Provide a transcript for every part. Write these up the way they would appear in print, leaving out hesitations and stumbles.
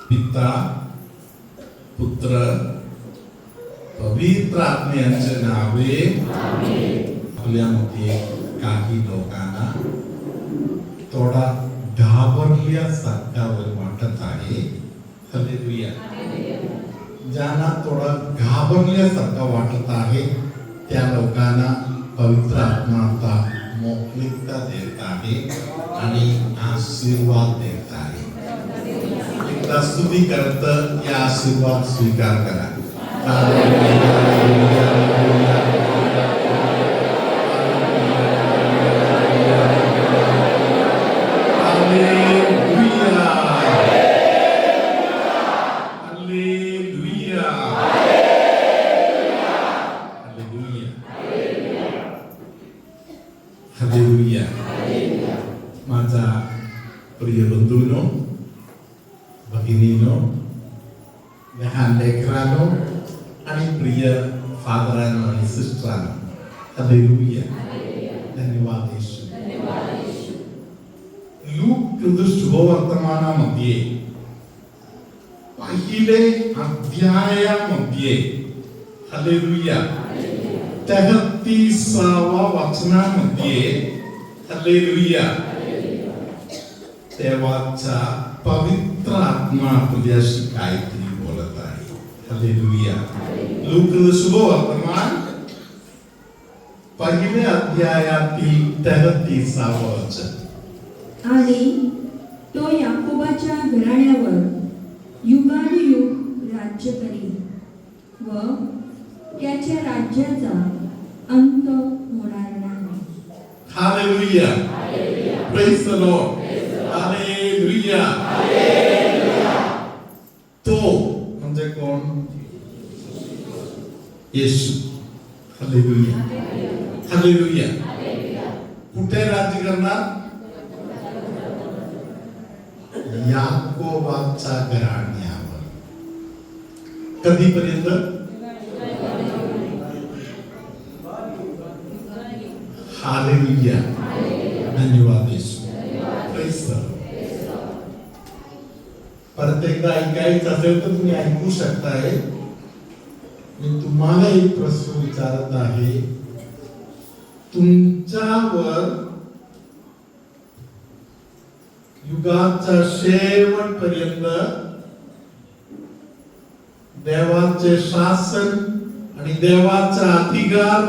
पिता पुत्र पवित्र आत्म्याचे नावे आपल्यामध्ये काही लोकांना थोडा घाबरल्यासारखा वाटत आहे. हालेलुया. ज्यांना थोडा घाबरल्यासारखा वाटत आहे त्या लोकांना पवित्र आत्मा आता मोकळीकता देत आहे आणि आशीर्वाद देत आहे. एकदा स्तुती करत या आशीर्वाद स्वीकार करा. माझा प्रिय बंधूंनो, भगिनीनो, लहान लेकरांनो आणि प्रिय फादरांनो आणि सिस्टरांनो, हालेलुया. धन्यवाद येशू. लूक शुभवर्तमानामध्ये पहिले अध्यायामध्ये हालेलुया 33व्या वचनामध्ये हालेलुया देवाचा पवित्र आत्मा आपल्याशी काहीतरी बोलत आहे. हालेलुया. लूक शुभवर्तमान पहिल्या अध्यायातील 33वा वचन. आणि तो याकोबाच्या घराण्यावर युगानुयुग राज्य करील व त्याच्या राज्याचा अंत होणार नाही. Hallelujah. Praise the Lord. Hallelujah. तो म्हणजे कोण? येशू. हालेलुया. हालेलुया. कुठे राज्य करणार? याकोबाच्या घराण्यावर. कधीपर्यंत? हालेलुया. धन्यवाद येशू. Praise the Lord. परत एकदा ऐकायचं असेल तर तुम्ही ऐकू शकताय. मी तुम्हाला एक प्रश्न विचारत आहे. तुमच्यावर युगाच्या शेवटपर्यंत देवाचे शासन आणि देवाचा अधिकार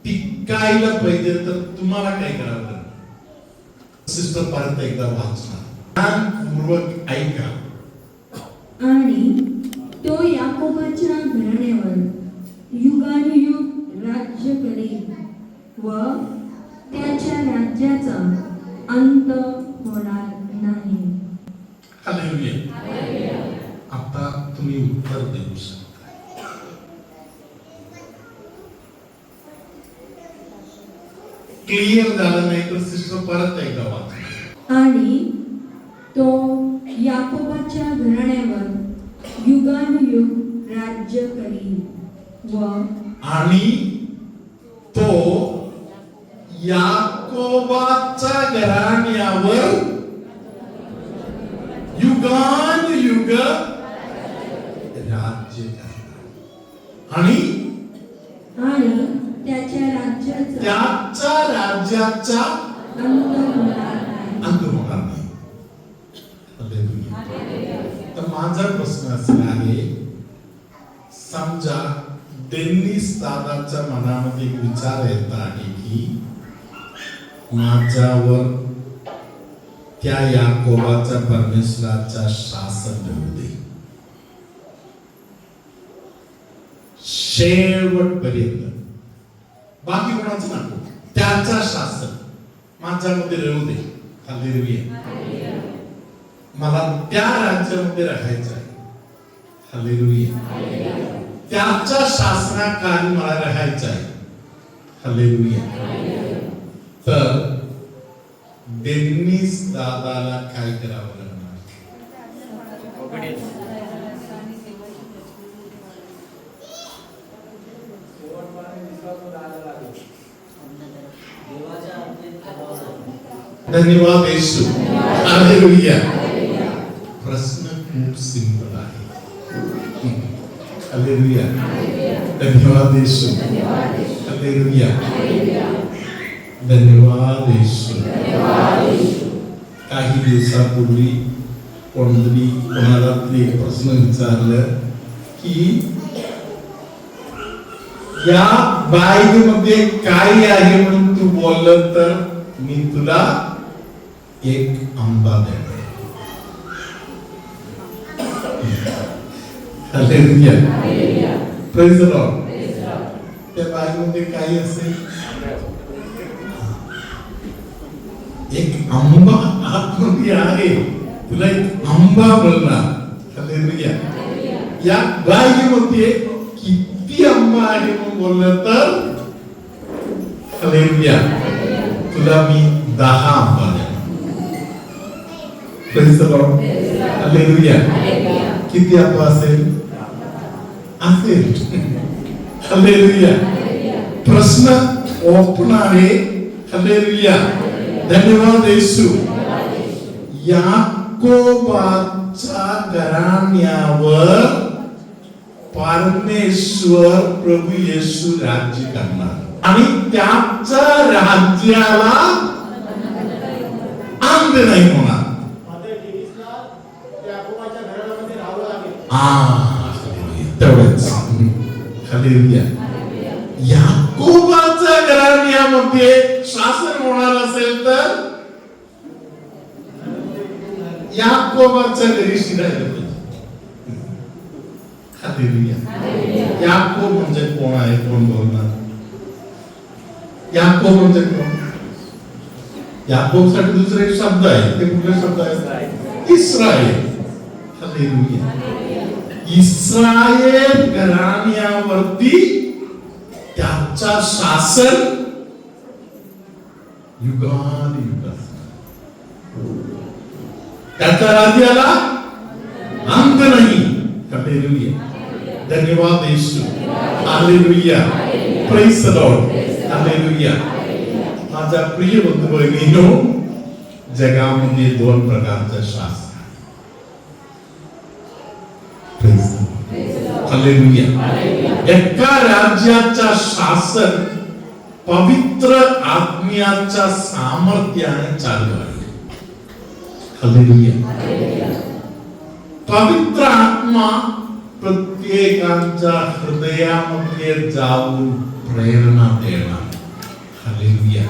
टिकायला पाहिजे तर तुम्हाला काय करावं लागेल? सिस्टर परत एकदा वाचणार पूर्वक ऐका. आणि तो याकोबाच्या घराण्यावर युगानुयुग राज्य करेल व त्याच्या राज्याचा अंत होणार नाही. हालेलुया. आता तुम्ही उत्तर देऊ शकता. क्लिअर झालं नाही तर सिस्टर परत एकदा वाचा. आणि तो याकोबाच्या घराण्यावर युगानुयुग राज्य करील व आणि तो याकोबाच्या घराण्यावर युगानुयुग राज्य करणार आणि त्याच्या राज्याचा अंत होणार नाही. हालेलुया. तर माझा प्रश्न असा आहे, समजा डेनिस दादाच्या मनामध्ये एक विचार येत आहे की माझ्यावर त्या याकोबाच्या परमेश्वराचा शासन होऊ दे शेवटपर्यंत, बाकी कोणाचं नको, त्याचा शासन माझ्यामध्ये राहू दे. हालेलुया. मला त्या राज्यामध्ये राहायचं आहे. हालेलुया. त्याच्या शासनाखाली मला राहायचं आहे. हालेलुया. तर डेनिस दादाला काय करावं लागणार? धन्यवाद येशू. हालेलुया. प्रश्न खूप हालेलुया. धन्यवाद येशू. हालेलुया. धन्यवाद येशू. काही दिवसापूर्वी कोणाला तरी एक प्रश्न विचारलं की या बाईमध्ये काय आहे म्हणून तू बोललं तर मी तुला एक आंबा देणार. हालेलुया. Praise the Lord. त्या बाईमध्ये काय असेल? एक आंबा आतमध्ये आहे. तुला एक आंबा मिळणार. हालेलुया. या बाईमध्ये किती आंबा आहे म्हणून बोललं तर हालेलुया तुला मी 10 आंबा देणार. Praise the Lord. हालेलुया. किती आंबा असेल? हालेलुया. प्रश्न ओपन आहे. हालेलुया. धन्यवाद येशू. याकोबाच्या घराण्यावर परमेश्वर प्रभू येशू राज्य करणार आणि त्याच्या राज्याला अंत नाही होणार. तेवढंच. हालेलुया. याकोबाच्या घराण्यामध्ये शासन होणार असेल तर याकोबाच्या घरी शिरायला पाहिजे. हालेलुया. याकोब म्हणजे कोण आहे? कोण बोलणार? याकोब म्हणजे कोण? याकोब साठी दुसरा एक शब्द आहे. ते कुठला शब्द आहे? इस्रायल. हालेलुया. इस्रायल घराण्यावरती त्याचा शासन युगानुयुग. त्याच्या राज्याला अंत नाही. हालेलुया. धन्यवाद Yeshu. Hallelujah. Praise the Lord. Hallelujah. माझ्या प्रिय बंधू भगिनींनो, जगामध्ये 2 प्रकारचे शासन. हालेलुया. एका राज्याचा शासन पवित्र आत्म्याच्या सामर्थ्याने चालू आहे. हालेलुया. पवित्र आत्मा प्रत्येकाच्या हृदयामध्ये जाऊन प्रेरणा देणार. हालेलुया.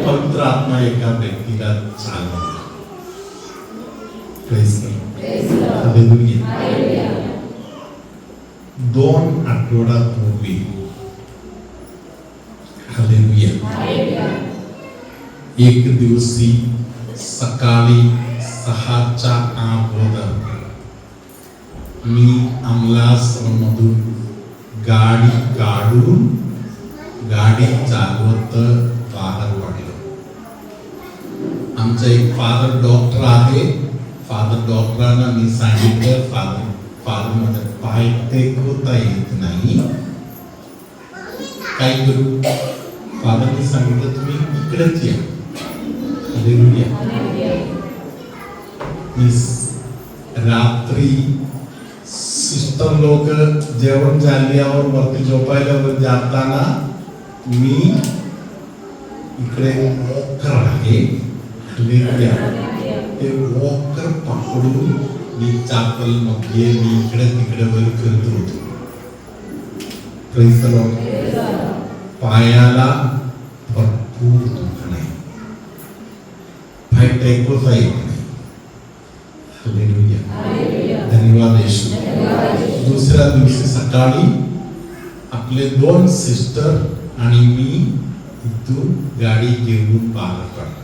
पवित्र आत्मा एका व्यक्तीला चालवणार. हालेलुया. 2 आठवड्यापूर्वी हालेलुया एक दिवशी सकाळी 6च्या अगोदर मी अमलासमधून गाडी काढून गाडी चालवत बाहेर पडलो. आमचा एक फादर डॉक्टर आहे. फादर डॉक्टरांना मी सांगितलं फादर माझा पाय टेकवता येत नाही, काय करू? फादरने सांगितलं तुम्ही इकडेच या. हालेलुया. मी रात्री सिस्टर लोक जेवण झाल्यावर वरती झोपायला जाताना मी इकडे वॉकर आहे. ते वॉकर पकडून मी चॅपल मध्ये मी इकडे तिकडे वर फिरत होतो. Praise the Lord. पायाला भरपूर दुखणं आहे. पाय टेकवता येत नाही. हालेलुया. धन्यवाद येशू. दुसऱ्या दिवशी सकाळी आपले 2 सिस्टर आणि मी इथून गाडी घेऊन बाहेर पडलो.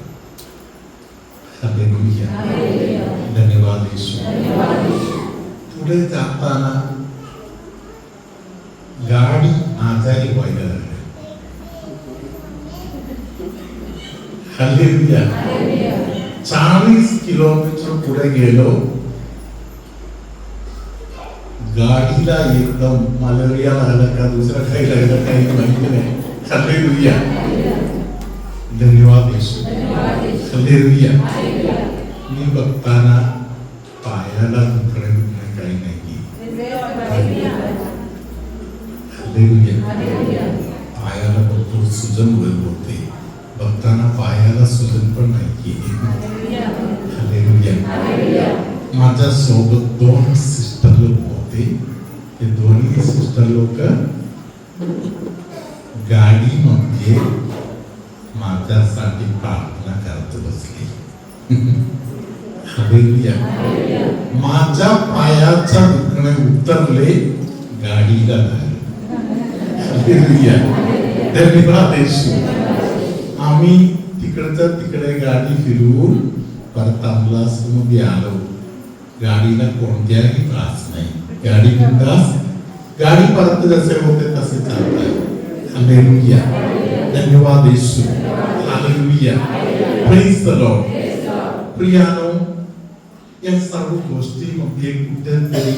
हालेलुया. धन्यवाद येशू. पुढे जाताना गाडी आजारी व्हायला लागली. हालेलुया. 40 किलोमीटर पुढे गेलो. गाडीला एकदम मलेरिया लागला का दुसरा काही लागलं काही माहिती नाही. हालेलुया. धन्यवाद येशू. हालेलुया. मी बघताना पायाला दुखणे काही नाही. हालेलुया. पायाला भरपूर सुजन होते, बघताना पायाला सुजन पण नाही. हालेलुया. माझ्या सोबत 2 सिस्टर लोक होते. ते दोन्ही सिस्टर लोक गाडीमध्ये माझ्यासाठी प्रार्थना करत बसली. हालेलुया. माझ्या पायाचा दुखणे उतरले, गाडीला लागले. हालेलुया. धन्यवाद येशू. आम्ही तिकडच्या तिकडे गाडी फिरवून परत मध्ये आलो. गाडीला कोणत्याही त्रास नाही. गाडी बिनधास्त, गाडी परत जसे होते तसे चालते. हालेलुया. धन्यवाद Yeshu. Hallelujah. Praise the Lord. प्रियानो, या सर्व गोष्टीमध्ये कुठेतरी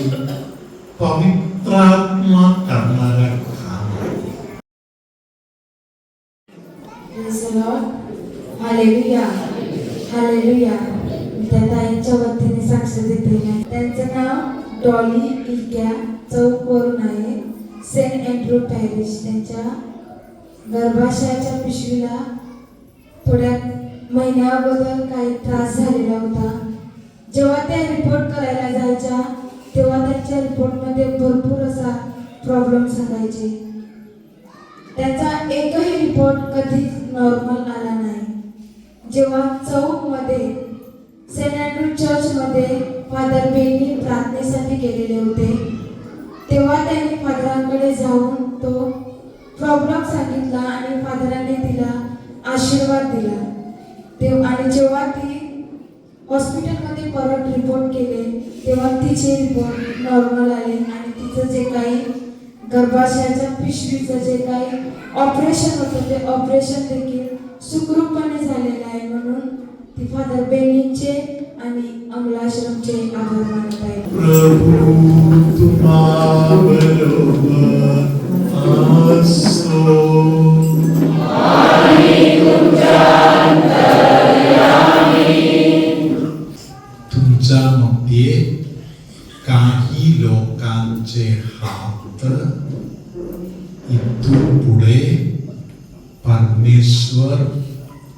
पवित्र आत्मा करणारा काम आहे. Praise the Lord. Hallelujah. Hallelujah. मी त्या ताईंच्या वतीने साक्ष देते. त्यांचं नाव डॉली इल्क्या चौकवरून आहे. Saint Andrew parish. त्यांच्या गर्भाशयाच्या पिशवीला थोड्या महिन्या अगोदर काही त्रास झालेला होता. जेव्हा त्या रिपोर्ट करायला जायच्या तेव्हा त्यांच्या रिपोर्टमध्ये भरपूर असा प्रॉब्लेम सांगायचे. त्यांचा एकही रिपोर्ट कधीच नॉर्मल आला नाही. जेव्हा चौकमध्ये सेंट अँड्रू चर्चमध्ये फादर बेनी प्रार्थनेसाठी गेलेले होते, तेव्हा त्यांनी फादरांकडे जाऊन तो प्रॉब्लेम सांगितला आणि फादरांनी तिला आशीर्वाद दिला. आणि जेव्हा ती हॉस्पिटलमध्ये परत रिपोर्ट केले तेव्हा तिचे रिपोर्ट नॉर्मल आले आणि तिचं जे काही गर्भाशयाच्या पिशवीचं जे काही ऑपरेशन होतं ते ऑपरेशन देखील सुखरूपपणे झालेलं आहे. म्हणून ती फादर बेनीचे आणि अमलाश्रमचे आभार मानत आहे. प्रभु तुम्हा बरोबर असो. तुमच्यामध्ये काही लोकांचे हात इथून पुढे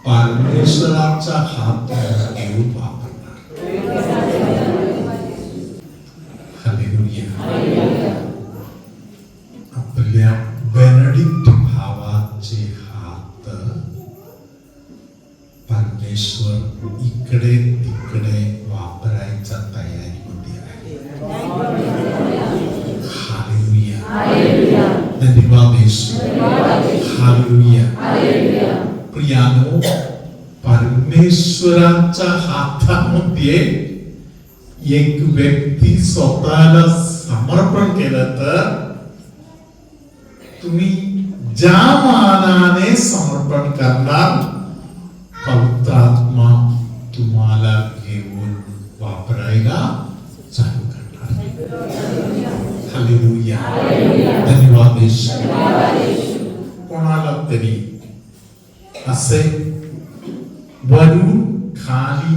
परमेश्वराचा हात घेऊन वापरणार. हालेलुया. आपल्या बेनेडिक्ट भावाचे हात परमेश्वर इकडे तिकडे वापरायच्या तयारीमध्ये आहे. हालेलुया. धन्यवाद येशू. हालेलुया. प्रियानो, परमेश्वराच्या हातामध्ये एक व्यक्ती स्वतःला समर्पण केलं तर तुम्ही ज्या मानाने समर्पण करणार पवित्र आत्मा तुम्हाला घेऊन वापरायला चालू करणार. हालेलुया. धन्यवाद येशू. कोणाला तरी असे वरून खाली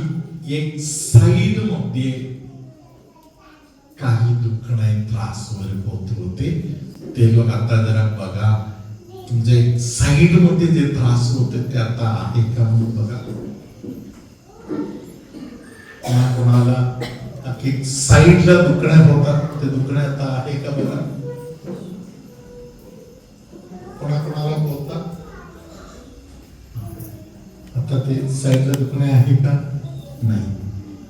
एक साइड मध्ये काही दुखणे त्रास वगैरे होत होते, ते लोक आता जरा बघा. तुमच्या साइड मध्ये जे त्रास होते ते आता आहे का म्हणून बघा. कोणाला एक साइडला दुखणे होतात, ते दुखणे आता आहे का बघा. कोणाला होतात आता ते साइडला दुखणे आहे का नाही.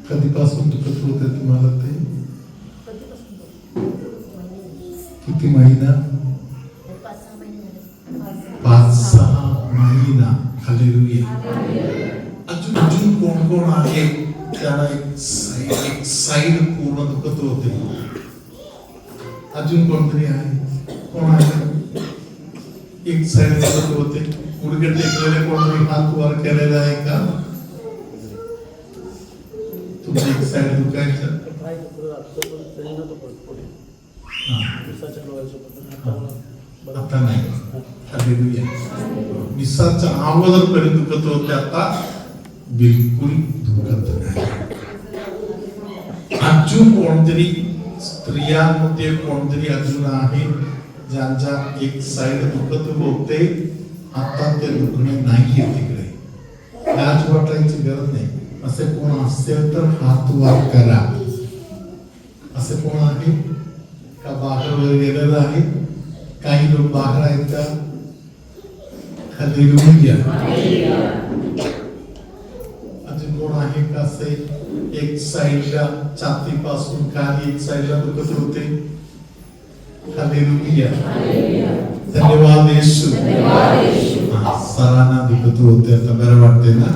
कधीपासून दुखत होते तुम्हाला ते? किती महिना? 5-6 महिना. हालेलुया. अजून कोण कोण आहे त्याला एक साइड पूर्ण दुखत होते? अजून कोणतरी आहे? कोण आहे? एक साइड दुखत होते. गुडघे टेकलेले कोणतरी हात वर केलेला आहे का? तुमची एक साइड दुखायचं. आता नाही. हालेलुया. निसाच्या अगोदर पर्यंत दुखत होते, आता बिलकुल दुखत नाही. अजून कोणतरी स्त्रियांमध्ये कोणतरी अजून आहे ज्यांच्या एक साइड दुखत होते आता ते दुखणे नाहीये तिकडे, लाज वाटायची गरज नाही. असे कोण असेल तर हात वर करा. असे कोण आहे का बाहेर गेलेलं आहे? काही लोक बाहेर आहेत का? हालेलुया. अजून कोण आहे का असे एक साइडला छातीपासून खाली एक साइडला दुखत होते? हालेलुया. धन्यवाद येशू. सरांना दुखत होते आता बरं वाटते ना?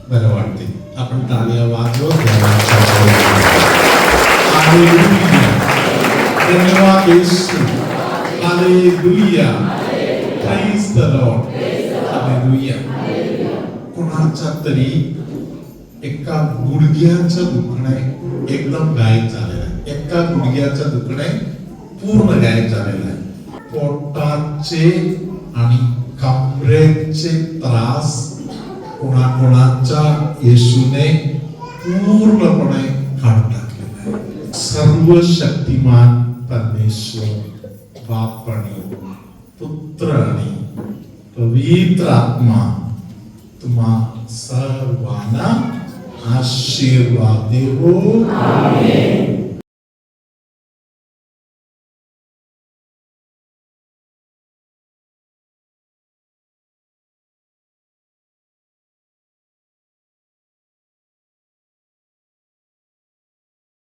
बरं वाटते. आपण टाळ्या वाजवत हालेलुया. धन्यवाद Yeshu. Hallelujah. Praise the Lord. Hallelujah. कोणाच्या तरी एका गुडघ्याचं दुखणे एकदम गायब झालेलं आहे. एका गुडघ्याचं दुखणे पूर्ण गायब झालेलं आहे. पोटाचे आणि कमरेचे त्रास कोणाकोणाच्या येशूने पूर्णपणे काढून टाकलेला आहे. सर्व शक्तिमान परमेश्वर बाप आणि पुत्र आणि पवित्र आत्मा तुम्हा सर्वांना आशीर्वाद देवो. आमेन.